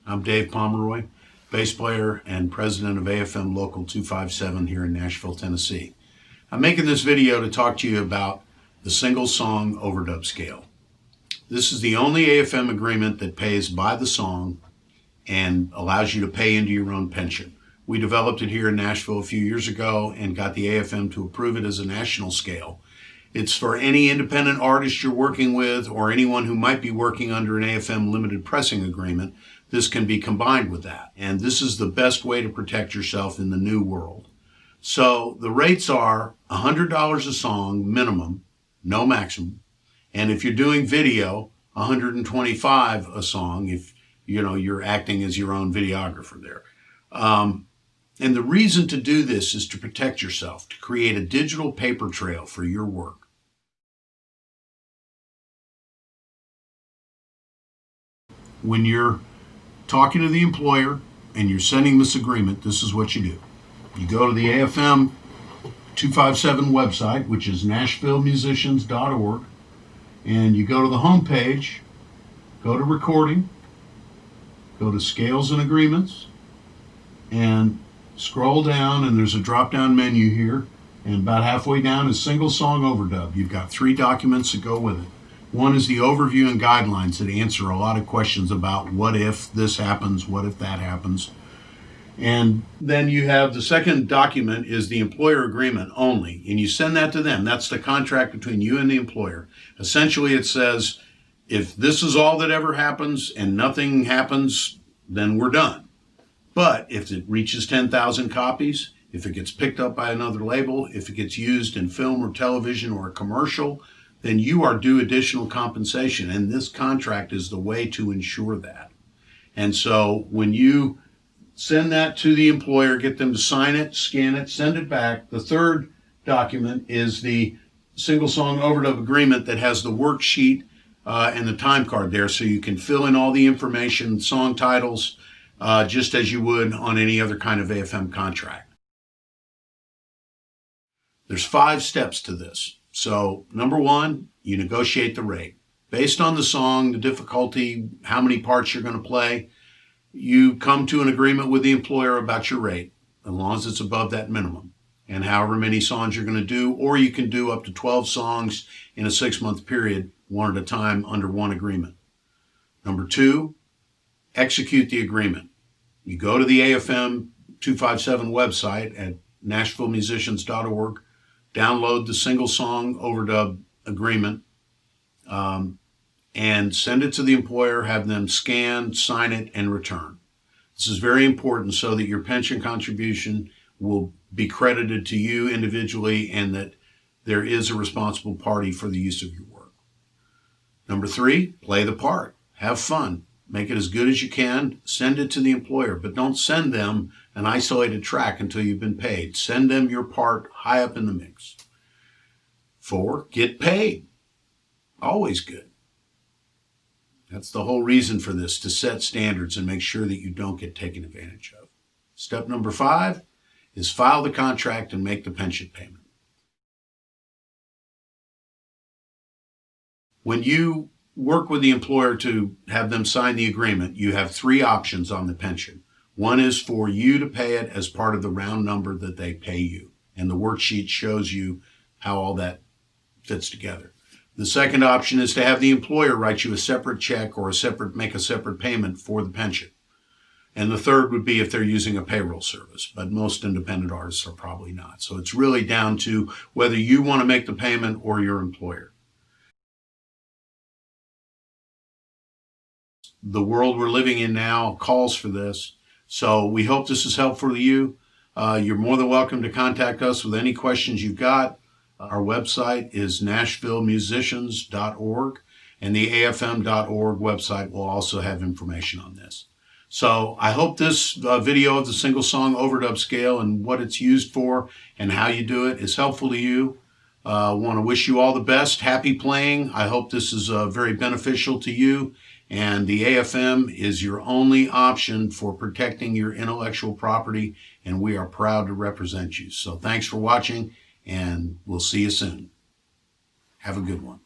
I'm Dave Pomeroy, bass player and president of AFM Local 257 here in Nashville, Tennessee. I'm making this video to talk to you about the single song overdub scale. This is the only AFM agreement that pays by the song and allows you to pay into your own pension. We developed it here in Nashville a few years ago and got the AFM to approve it as a national scale. It's for any independent artist you're working with or anyone who might be working under an AFM Limited Pressing Agreement. This can be combined with that. And this is the best way to protect yourself in the new world. So the rates are $100 a song minimum, no maximum. And if you're doing video, $125 a song if you're acting as your own videographer there. And the reason to do this is to protect yourself, to create a digital paper trail for your work. When you're talking to the employer and you're sending this agreement, this is what you do. You go to the AFM 257 website, which is nashvillemusicians.org, and you go to the home page, go to recording, go to scales and agreements, and scroll down, and there's a drop-down menu here, and about halfway down is single song overdub. You've got 3 documents that go with it. One is the overview and guidelines that answer a lot of questions about what if this happens, what if that happens. And then you have the second document is the employer agreement only, and you send that to them. That's the contract between you and the employer. Essentially, it says, if this is all that ever happens and nothing happens, then we're done. But if it reaches 10,000 copies, if it gets picked up by another label, if it gets used in film or television or a commercial, then you are due additional compensation. And this contract is the way to ensure that. And so when you send that to the employer, get them to sign it, scan it, send it back. The third document is the single song overdub agreement that has the worksheet and the time card there, so you can fill in all the information, song titles, just as you would on any other kind of AFM contract. There's 5 steps to this. So number 1, you negotiate the rate. Based on the song, the difficulty, how many parts you're going to play, you come to an agreement with the employer about your rate, as long as it's above that minimum, and however many songs you're going to do, or you can do up to 12 songs in a 6-month period, one at a time under one agreement. Number 2, execute the agreement. You go to the AFM 257 website at nashvillemusicians.org, download the single song overdub agreement, and send it to the employer, have them scan, sign it, and return. This is very important so that your pension contribution will be credited to you individually and that there is a responsible party for the use of your work. Number 3, play the part. Have fun. Make it as good as you can. Send it to the employer, but don't send them an isolated track until you've been paid. Send them your part high up in the mix. 4, get paid. Always good. That's the whole reason for this, to set standards and make sure that you don't get taken advantage of. Step number 5 is file the contract and make the pension payment. When you work with the employer to have them sign the agreement, you have 3 options on the pension. One is for you to pay it as part of the round number that they pay you. And the worksheet shows you how all that fits together. The second option is to have the employer write you a separate check or make a separate payment for the pension. And the third would be if they're using a payroll service, but most independent artists are probably not. So it's really down to whether you want to make the payment or your employer. The world we're living in now calls for this. So we hope this is helpful to you. You're more than welcome to contact us with any questions you've got. Our website is nashvillemusicians.org, and the afm.org website will also have information on this. So I hope this video of the single song overdub scale and what it's used for and how you do it is helpful to you. I want to wish you all the best. Happy playing. I hope this is very beneficial to you. And the AFM is your only option for protecting your intellectual property, and we are proud to represent you. So thanks for watching, and we'll see you soon. Have a good one.